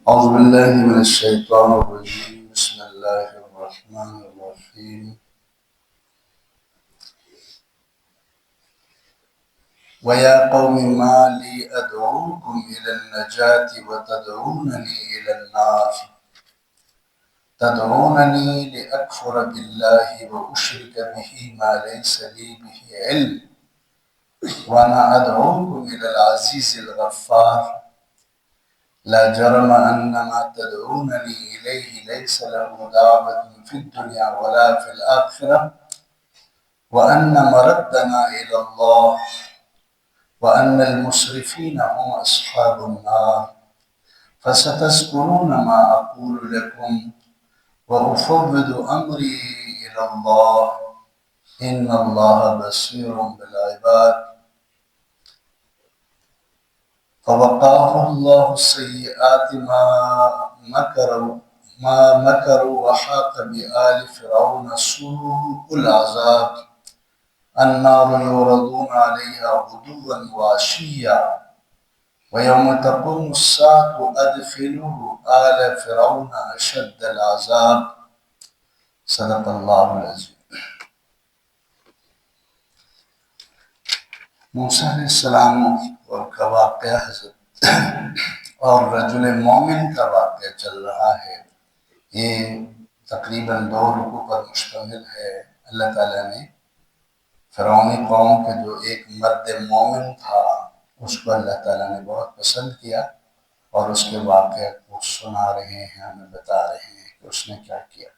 أعوذ بالله من الشيطان الرجيم بسم الله الرحمن الرحيم ويا قوم ما لي أدعوكم إلى النجاة وتدعونني إلى النار تدعونني لأكفر بالله وأشرك به ما ليس لي به علم وأنا أدعوكم إلى العزيز الغفار لا جرم أن ما تدعونني إليه ليس له دعوة في الدنيا ولا في الآخرة وأن مردنا إلى الله وأن المسرفين هم أصحاب النار فستذكرون ما أقول لكم وأفوض أمري إلى الله إن الله بصير بالعباد فوقاه الله سيئات ما مكروا وحاق بآل فرعون سوء العذاب النار يعرضون عليها غدوا وعشيا ويوم تقوم الساعة أدخلوا آل فرعون أشد العذاب صدق اللہ العظیم۔ موسیٰ علیہ السلام کا واقعہ حضرت اور رجل مومن کا واقعہ چل رہا ہے۔ یہ تقریباً 2 رکوع پر مشتمل ہے۔ اللہ تعالیٰ نے فرعونی قوم کے جو ایک مرد مومن تھا اس کو اللہ تعالیٰ نے بہت پسند کیا اور اس کے واقعہ کو سنا رہے ہیں، ہمیں بتا رہے ہیں کہ اس نے کیا کیا۔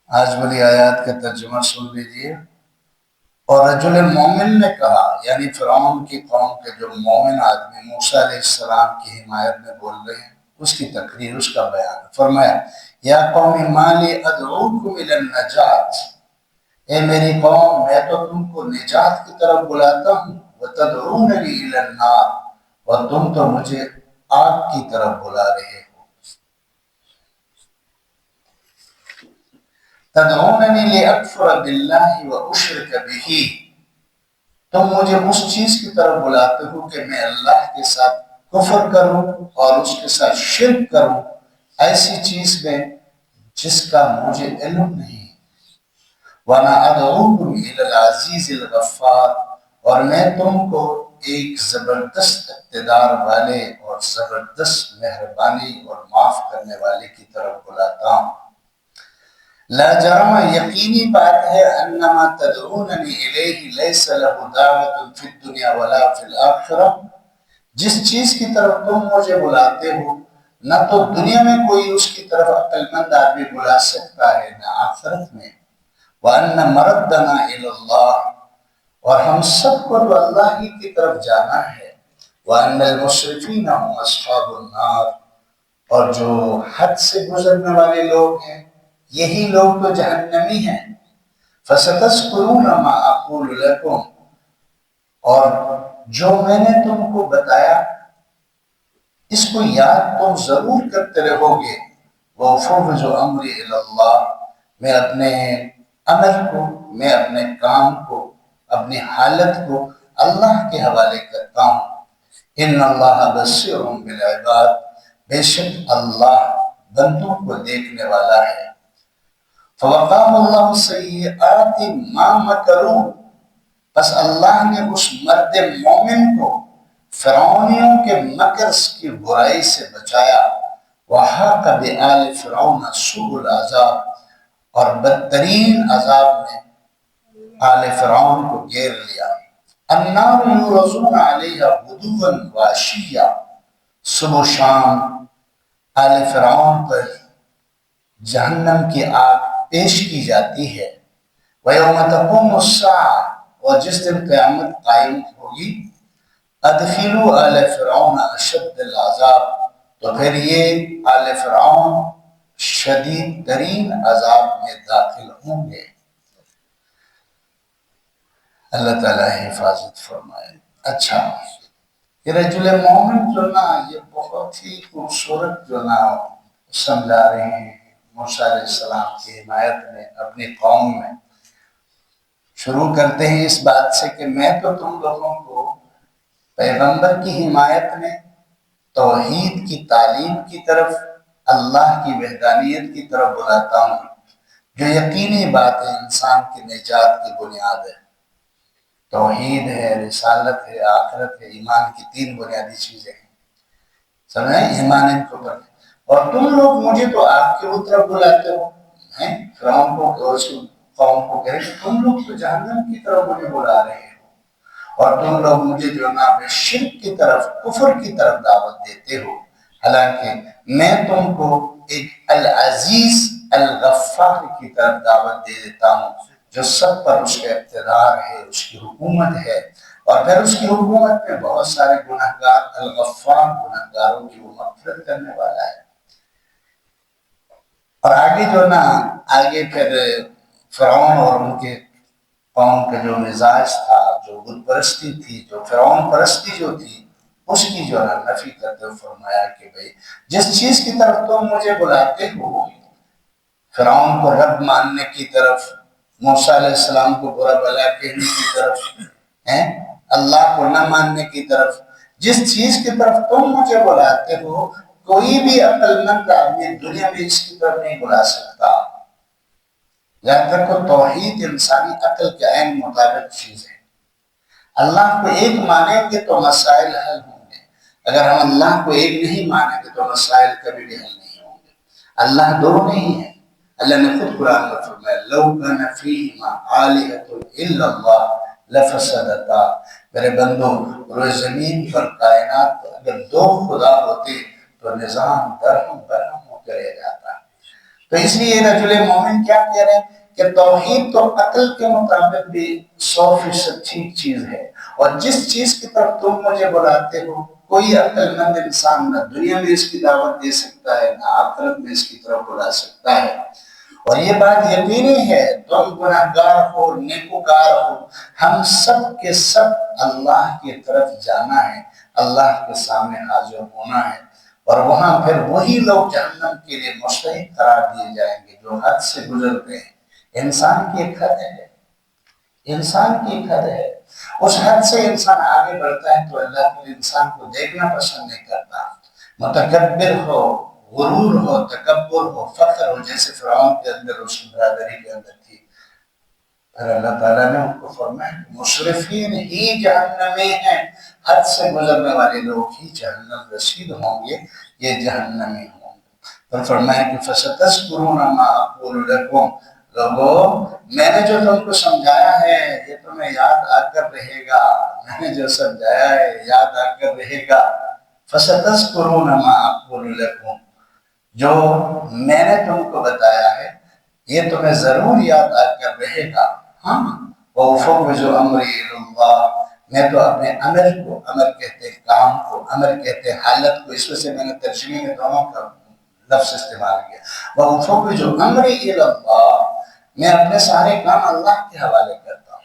آج والی آیات کا ترجمہ سن لیجئے۔ اور رجل مومن نے کہا، یعنی فرعون کی قوم کے جو مومن آدمی موسیٰ علیہ السلام کی حمایت میں بول رہے ہیں، اس کی تقریر، اس کا بیان فرمایا، یا قوم ما لی ادعوکم الی النجات، اے میری قوم میں تو تم کو نجات کی طرف بلاتا ہوں، وتدعوننی الی النار، اور تم تو مجھے آگ کی طرف بلا رہے ہو۔ تدعوننی لیکفر باللہ واشرک بہ، تم مجھے اس چیز کی طرف بلاتے ہو کہ میں اللہ کے ساتھ کفر کروں اور اس کے ساتھ شرک کروں، ایسی چیز میں جس کا مجھے علم نہیں۔ وَأَنَا أَدْعُوكُمْ إِلَى الْعَزِيزِ الْغَفَّارِ، اور میں تم کو ایک زبردست اقتدار والے اور زبردست مہربانی اور معاف کرنے والے کی طرف بلاتا ہوں۔ لا جرم، یقینی بات ہے، انما تدعوننی الیہ لیس لہ دعوت فی الدنیا ولا فی الآخرہ، جس چیز کی طرف تم مجھے بلاتے ہو نہ تو دنیا میں کوئی اس کی طرف عقل مند آدمی بلا سکتا ہے نہ آخرت میں۔ وَأَنَّ مَرَدَّنَا إِلَى اللَّهِ، اور ہم سب کو تو اللہ ہی کی طرف جانا ہے۔ وَأَنَّ الْمُسْرِفِينَ هُمْ أَصْحَابُ النَّارِ، اور جو حد سے گزرنے والے لوگ ہیں یہی لوگ تو جہنمی ہیں۔ فَسَتَذْكُرُونَ مَا أَقُولُ لَكُمْ، اور جو میں نے تم کو بتایا اس کو یاد تم ضرور کرتے رہو گے۔ وَأُفَوِّضُ أَمْرِي إِلَى اللَّهِ، میں اپنے عمل کو، میں اپنے کام کو، اپنی حالت کو اللہ کے حوالے کرتا ہوں۔ ان اللہ بصیر بالعباد، بے شک اللہ بندوں کو دیکھنے والا ہے۔ فوقاہ اللہ سیئات ما مکروا، بس اللہ نے اس مرد مومن کو فرعونیوں کے مکر کی برائی سے بچایا۔ وحاق بآل فرعون سوء العذاب، اور بدترین عذاب نے آل فرعون کو گھیر لیا۔ النار یعرضون علیہا غدوا وعشیا، صبح و شام آل فرعون پر جہنم کی آگ پیش کی جاتی ہے۔ وَيَوْمَ تَقُومُ السَّاعَةُ، اور جس دن قیامت قائم ہوگی، أَدْخِلُوا آلَ فِرْعَوْنَ أَشَدَّ الْعَذَابِ، تو پھر یہ آل فرعون شدید ترین عذاب میں داخل ہوں گے۔ اللہ تعالیٰ حفاظت فرمائے۔ اچھا، یہ رجل مومن جو نا، یہ بہت ہی خوبصورت جو نا سمجھا رہے ہیں موسیٰ علیہ السلام کی حمایت میں اپنی قوم میں۔ شروع کرتے ہیں اس بات سے کہ میں تو تم لوگوں کو پیغمبر کی حمایت میں توحید کی تعلیم کی طرف، اللہ کی وحدانیت کی طرف بلاتا ہوں، جو یقینی بات ہے انسان کی نجات کی بنیاد ہے۔ توحید ہے، رسالت ہے، آخرت ہے، ایمان کی تین بنیادی چیزیں ہیں، سمجھیں؟ ایمان ان کو پر، اور تم لوگ مجھے تو آپ کی طرف بلاتے ہو، فرعون کو اور اس کی قوم کو کہے کہ تم لوگ تو جہنم کی طرف مجھے بلا رہے ہیں، اور تم لوگ مجھے جو نا شرک کی طرف، کفر کی طرف دعوت دیتے ہو، حالانکہ میں تم کو ایک العزیز الغفار کی طرف دعوت دے دیتا ہوں، جو سب پر اس کا اقتدار ہے، اس کی حکومت ہے، اور پھر اس کی حکومت میں بہت سارے گناہگار، الغفار گناہگاروں کی وہ مغفرت کرنے والا ہے۔ اور آگے جو نا آگے پھر فرعون اور ان کے قوم کا جو مزاج تھا، جو بت پرستی تھی، جو فرعون پرستی جو تھی، اس کی جو ہے نفی کرتے ہوئے فرمایا کہ بھئی جس چیز کی طرف تم مجھے بلاتے ہو، فرعون کو رب ماننے کی طرف، موسیٰ علیہ السلام کو برا بھلا کہنے کی طرف، اللہ کو نہ ماننے کی طرف، جس چیز کی طرف تم مجھے بلاتے ہو، کوئی بھی عقل مند آدمی دنیا میں اس کی طرف نہیں بلا سکتا۔ جہاں تک کہ توحید انسانی عقل کے عین مطابق چیز ہے۔ اللہ کو ایک مانیں گے تو مسائل حل ہوں گے، اگر ہم اللہ کو ایک نہیں مانیں گے تو مسائل کبھی بھی حل نہیں ہوں گے۔ اللہ دو نہیں ہے، اللہ نے خود قرآن میں فرمایا لَوْ كَانَ فِيهِمَا آلِهَةٌ إِلَّا اللَّهُ لَفَسَدَتَا، میرے بندو روئے زمین پر کائنات اگر دو خدا ہوتے تو نظام درہم برہم ہو کر رہ جاتا۔ تو اس لیے رجل مومن کیا کہہ رہے ہیں کہ توحید تو عقل کے مطابق بھی 100% ٹھیک چیز ہے، اور جس چیز کی طرف تم مجھے بلاتے ہو، کوئی عقل مند انسان نہ دنیا میں اس کی دعوت دے سکتا ہے، نہ آخرت میں اس کی طرف بلا سکتا ہے۔ اور یہ بات یقینی ہے، تم گناہگار ہو، نیکوکار ہو، ہم سب کے سب اللہ کی طرف جانا ہے، اللہ کے سامنے حاضر ہونا ہے، اور وہاں پھر وہی لوگ جہنم کے لیے مستحق قرار دیے جائیں گے جو حد سے گزر گئے ہیں۔ انسان کی ایک حد ہے، انسان کی ایک حد ہے، اس حد سے انسان آگے بڑھتا ہے تو اللہ کے انسان کو دیکھنا پسند نہیں کرتا۔ متکبر ہو، غرور ہو، تکبر ہو، فخر ہو، جیسے فرعون کے اندر، اس کی برادری کے اندر تھی، پھر اللہ تعالیٰ نے ان کو فرمایا مصرفین ہی جہنمی ہیں، حد سے گزرنے والے لوگ ہی جہنم رسید ہوں گے، یہ جہنمی ہوں گے۔ پھر فرمایا کہ فَسَتَذْكُرُونَ مَا أَقُولُ لَكُمْ، لوگوں میں نے جو تم کو سمجھایا ہے یہ تمہیں یاد آ کر رہے گا، میں نے جو سمجھایا ہے یاد آ کر رہے گا۔ فَسَتَذْكُرُونَ مَا أَقُولُ لَكُمْ، جو میں نے تم کو بتایا ہے یہ تمہیں ضرور یاد آ کر رہے گا۔ ہاں، وَأُفَوِّضُ أَمْرِي إِلَى اللَّهِ، میں تو اپنے امر کو، امر کہتے ہیں کام کو، امر کہتے ہیں حالت کو، اس وجہ سے میں نے ترجمے میں دونوں کا لفظ استعمال کیا۔ وَأُفَوِّضُ أَمْرِي إِلَى اللَّهِ، میں اپنے سارے کام اللہ کے حوالے کرتا ہوں۔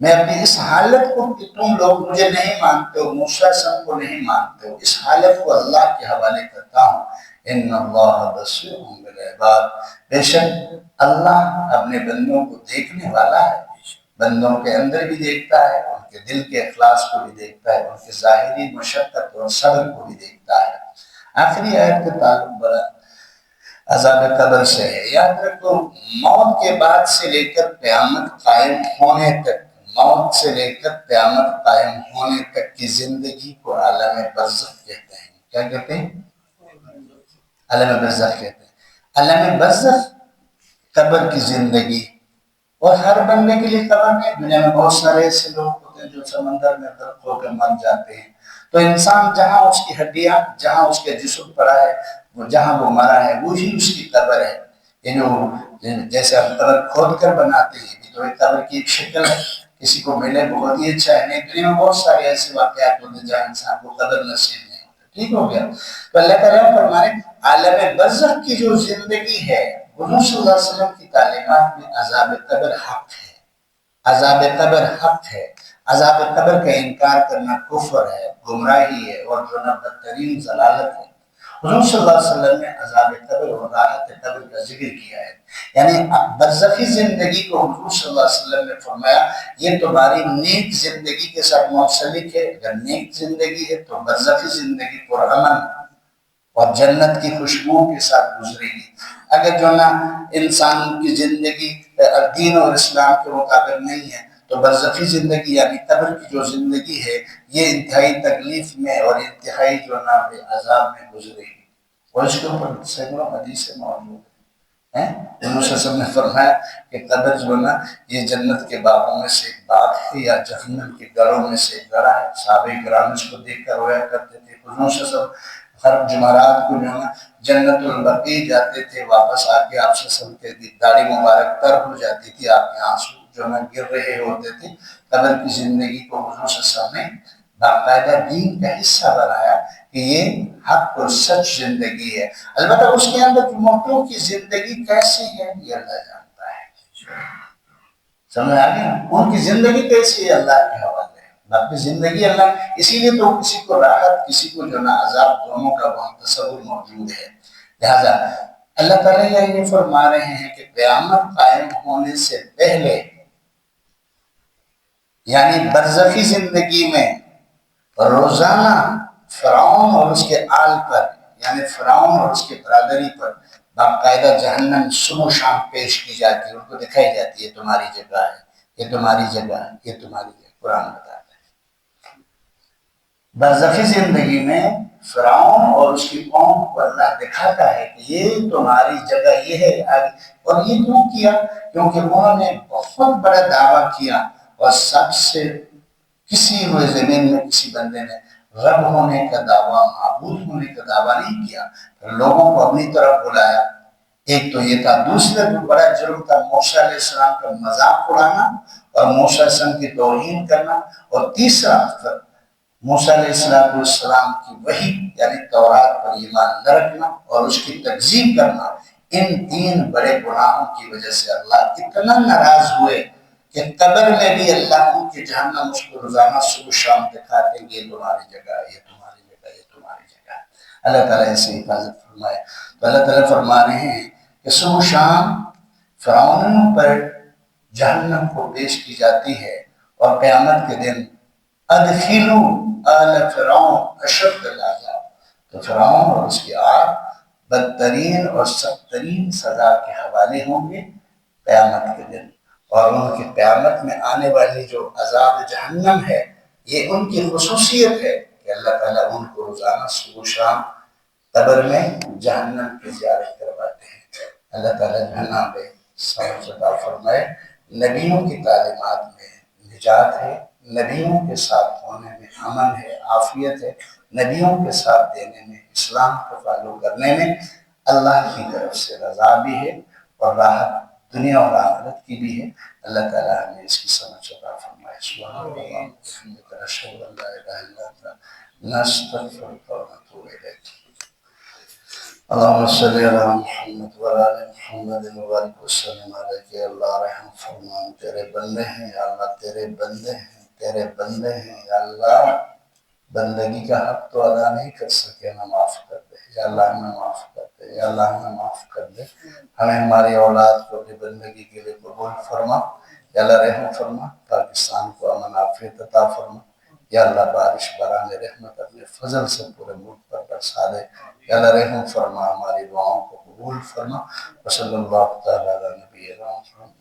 میں اپنی اس حالت کو کہ تم لوگ مجھے نہیں مانتے ہو، موسیٰ سب کو نہیں مانتے ہو، اس حالت کو اللہ کے حوالے کرتا ہوں۔ ان اللہ بصیر بالعباد، بے شک اللہ اپنے بندوں کو دیکھنے والا ہے، بندوں کے اندر بھی دیکھتا ہے، ان کے دل کے اخلاص کو بھی دیکھتا ہے، ان کے ظاہری مشقت اور صبر کو بھی دیکھتا ہے۔ آخری آیت کا تعلق بڑا عذاب قبر سے ہے۔ یاد رکھو موت کے بعد سے لے کر قیامت قائم ہونے تک، موت سے لے کر قیامت قائم ہونے تک کی زندگی کو عالم برزخ کہتے ہیں۔ کیا کہتے ہیں؟ عالم برزخ کہتے ہیں۔ عالم برزخ قبر کی زندگی، اور ہر بندے کے لیے قبر نہیں، دنیا میں بہت سارے ایسے لوگ ہوتے ہیں جو سمندر میں غرق ہو کر مر جاتے ہیں، تو انسان جہاں اس کی ہڈیاں، جہاں اس کا جسم پڑا ہے، جہاں وہ مرا ہے وہی اس کی قبر ہے۔ یہ جو جیسے ہم قبر کھود کر بناتے ہیں، یہ تو ایک قبر کی ایک شکل ہے، کسی کو ملے بہت ہی اچھا ہے، نہیں دنیا میں بہت سارے ایسے واقعات ہوتے ہیں جہاں انسان کو قبر نصیب نہیں ہوتا۔ ٹھیک ہو گیا؟ تو اللہ تعالیٰ فرمائے عالم برزخ کی جو زندگی ہے، حضور صلی اللہ علیہ وسلم کی تعلیمات میں عذاب قبر حق ہے، عذاب قبر حق ہے، عذاب قبر کا انکار کرنا کفر ہے، گمراہی ہے، اور جو بدترین ضلالت ہے۔ حضور صلی اللہ علیہ وسلم نے عذاب قبر اور راحت قبر کا ذکر کیا ہے، یعنی برزخی زندگی کو حضور صلی اللہ علیہ وسلم نے فرمایا یہ تمہاری نیک زندگی کے ساتھ منسلک ہے، اگر نیک زندگی ہے تو برزخی زندگی پرامن اور جنت کی خوشبو کے ساتھ گزرے گی۔ اگر جو نا انسان کی زندگی دین اور اسلام کے مطابق نہیں ہے تو برزخی زندگی یعنی قبر کی جو زندگی ہے یہ انتہائی تکلیف میں اور انتہائی جو نا عذاب میں گزرے گی، اور اس کے اوپر سینکڑوں حدیثیں موجود ہیں۔ حضور صلی اللہ علیہ وسلم نے فرمایا کہ قبر جو نا یہ جنت کے باغوں میں سے ایک باغ ہے یا جہنم کے گڑھوں میں سے ایک گڑھا ہے۔ صحابہ کرام اس کو دیکھ کر رویا کرتے تھے۔ حضور صلی اللہ علیہ وسلم ہر جمعرات کو جو نا جنت البقیع جاتے تھے، واپس آ کے آپ سے سنتے تھے، داڑھی مبارک تر ہو جاتی تھی، آپ کے آنسو جو نا گر رہے ہوتے تھے۔ قبر کی زندگی کو حضور صلی اللہ علیہ وسلم نے باقاعدہ دین کا حصہ بنایا کہ یہ حق اور سچ زندگی ہے۔ البتہ اس کے اندر موتوں کی زندگی کیسی ہے یہ اللہ جانتا ہے، سمجھ آ گیا؟ ان کی زندگی کیسی ہے اللہ کے حوالے ہے، باقی زندگی اللہ، اسی لیے تو کسی کو راحت کسی کو جو نا عذاب، دونوں کا وہاں تصور موجود ہے۔ لہذا اللہ تعالیٰ یہ فرما رہے ہیں کہ قیامت قائم ہونے سے پہلے یعنی برزخی زندگی میں روزانہ فرعون اور اس کے آل پر یعنی فرعون اور اس کے برادری پر باقاعدہ جہنم صبح و شام پیش کی جاتی ہے، ان کو دکھائی جاتی ہے تمہاری جگہ ہے، یہ تمہاری جگہ ہے، یہ تمہاری جگہ۔ قرآن بتاتا ہے برزخی زندگی میں فرعون اور اس کی قوم کو اللہ دکھاتا ہے کہ یہ تمہاری جگہ یہ ہے آگے۔ اور یہ کیوں کیا؟ کیونکہ انہوں نے بہت بڑا دعویٰ کیا، اور سب سے کسی ہوئے زمین میں کسی بندے نے رب ہونے کا دعویٰ، معبود ہونے کا دعویٰ نہیں کیا، پھر لوگوں کو اپنی طرف بلایا۔ ایک تو یہ تھا، دوسرا جو بڑا جرم تھا موسیٰ علیہ السلام کا مذاق اڑانا اور موسیٰ علیہ السلام کی توہین کرنا، اور تیسرا موسیٰ علیہ السلام کی وحی یعنی تورات پر ایمان نہ رکھنا اور اس کی تکذیب کرنا۔ ان تین بڑے گناہوں کی وجہ سے اللہ اتنا ناراض ہوئے کہ قبر میں بھی اللہ ان کی جہنم اس کو روزانہ صبح شام دکھاتے ہیں، یہ تمہاری جگہ ہے، یہ تمہاری جگہ ہے، یہ تمہاری جگہ ہے۔ اللہ تعالیٰ ایسے حفاظت فرمائے۔ تو اللہ تعالیٰ فرما رہے ہیں کہ صبح شام فرعون پر جہنم کو پیش کی جاتی ہے، اور قیامت کے دن ادخلوا آل فرعون اشد العذاب، تو فرعون اور اس کی آل بدترین اور سخترین سزا کے حوالے ہوں گے قیامت کے دن۔ اور ان کی قیامت میں آنے والی جو عذاب جہنم ہے یہ ان کی خصوصیت ہے کہ اللہ تعالیٰ ان کو روزانہ صبح شام قبر میں جہنم کی زیارت کرواتے ہیں۔ اللہ تعالیٰ جہنم پہ سمجھ عطا فرمائے۔ نبیوں کی تعلیمات میں نجات ہے، نبیوں کے ساتھ ہونے میں امن ہے، عافیت ہے، نبیوں کے ساتھ دینے میں، اسلام کو فالو کرنے میں اللہ کی طرف سے رضا بھی ہے اور راحت دنیا اور آخرت کی بھی ہے۔ اللہ تعالیٰ ہمیں اس کی سمجھ عطا فرمائے۔ سبحان اللہ وبحمدہ، اشہد ان لا الہ الا انت، نستغفرک ونتوب الیک۔ اللہم صلی علی محمد وعلی آل محمد وبارک وسلم علیک۔ یا اللہ رحم فرما، تیرے بندے ہیں یا اللہ، تیرے بندے ہیں، تیرے بندے ہیں یا اللہ، بندگی کا حق تو ادا نہیں کر سکے، ہمیں معاف کر دے یا اللہ، ہمیں معاف کر دے یا اللہ، ہمیں معاف کر دے۔ ہمیں ہماری اولاد کو اپنی بندگی کے لیے قبول فرما یا اللہ، رحم فرما، پاکستان کو امن عافیت عطا فرما یا اللہ، بارش برآں رحمت اپنے فضل سے پورے ملک پر برسا دے یا اللہ، رحم فرما، ہماری دعاؤں کو قبول فرما۔ وصلی اللہ تعالیٰ علی نبینا محمد۔